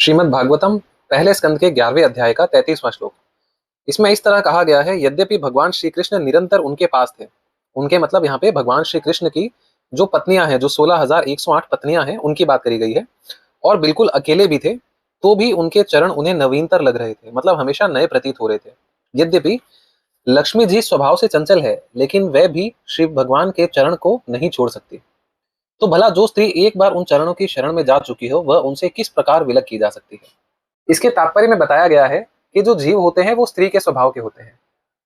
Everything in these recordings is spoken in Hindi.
श्रीमद् भागवतम पहले स्कंद के 11वें अध्याय का 33वां श्लोक। इसमें इस तरह कहा गया है, यद्यपि भगवान श्री कृष्ण निरंतर उनके पास थे, उनके मतलब यहाँ पे भगवान श्री कृष्ण की जो पत्नियां हैं, जो 16,108 पत्नियां हैं, उनकी बात करी गई है, और बिल्कुल अकेले भी थे, तो भी उनके चरण उन्हें नवीनतर लग रहे थे, मतलब हमेशा नए प्रतीत हो रहे थे। यद्यपि लक्ष्मी जी स्वभाव से चंचल है, लेकिन वह भी श्री भगवान के चरण को नहीं छोड़ सकती। तो भला जो स्त्री एक बार उन चरणों की शरण में जा चुकी हो, वह उनसे किस प्रकार विलग की जा सकती है। इसके तात्पर्य में बताया गया है कि जो जीव होते हैं वो स्त्री के स्वभाव के होते हैं,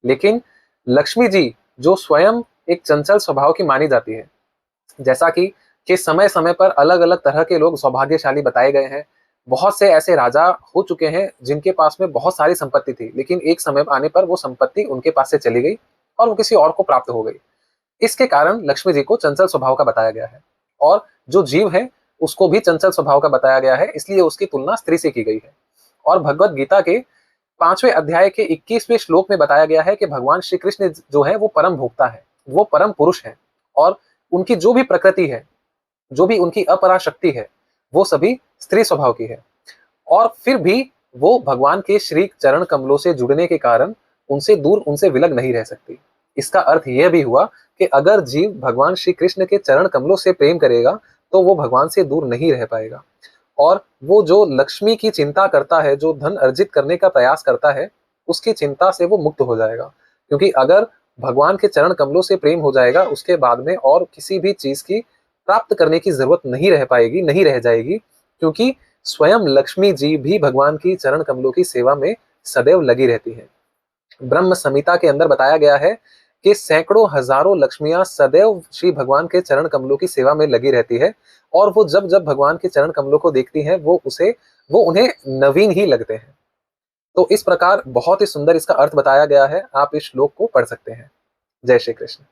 लेकिन लक्ष्मी जी जो स्वयं एक चंचल स्वभाव की मानी जाती है, जैसा कि समय समय पर अलग अलग तरह के लोग सौभाग्यशाली बताए गए हैं। बहुत से ऐसे राजा हो चुके हैं जिनके पास में बहुत सारी संपत्ति थी, लेकिन एक समय आने पर वो संपत्ति उनके पास से चली गई और वो किसी और को प्राप्त हो गई। इसके कारण लक्ष्मी जी को चंचल स्वभाव का बताया गया है, और जो जीव है उसको भी चंचल स्वभाव का बताया गया है, इसलिए उसकी तुलना स्त्री से की गई है। और भगवत गीता के 5वें अध्याय के 21वें श्लोक में बताया गया है कि भगवान श्री कृष्ण जो है वो परम भोक्ता है, वो परम पुरुष है, और उनकी जो भी प्रकृति है, जो भी उनकी अपराशक्ति है, वो सभी स्त्री स्वभाव की है। और फिर भी वो भगवान के श्री चरण कमलों से जुड़ने के कारण उनसे दूर, उनसे विलग नहीं रह सकती। इसका अर्थ यह भी हुआ कि अगर जीव भगवान श्री कृष्ण के चरण कमलों से प्रेम करेगा, तो वो भगवान से दूर नहीं रह पाएगा। और वो जो लक्ष्मी की चिंता करता है, जो धन अर्जित करने का प्रयास करता है, उसकी चिंता से वो मुक्त हो जाएगा। क्योंकि अगर भगवान के चरण कमलों से प्रेम हो जाएगा, उसके बाद में और किसी भी चीज की प्राप्त करने की जरूरत नहीं रह पाएगी, नहीं रह जाएगी, क्योंकि स्वयं लक्ष्मी जी भी भगवान की चरण कमलों की सेवा में सदैव लगी रहती हैं। ब्रह्म संहिता के अंदर बताया गया है कि सैकड़ों हजारों लक्ष्मियां सदैव श्री भगवान के चरण कमलों की सेवा में लगी रहती है, और वो जब जब भगवान के चरण कमलों को देखती हैं, वो उन्हें नवीन ही लगते हैं। तो इस प्रकार बहुत ही सुंदर इसका अर्थ बताया गया है। आप इस श्लोक को पढ़ सकते हैं। जय श्री कृष्ण।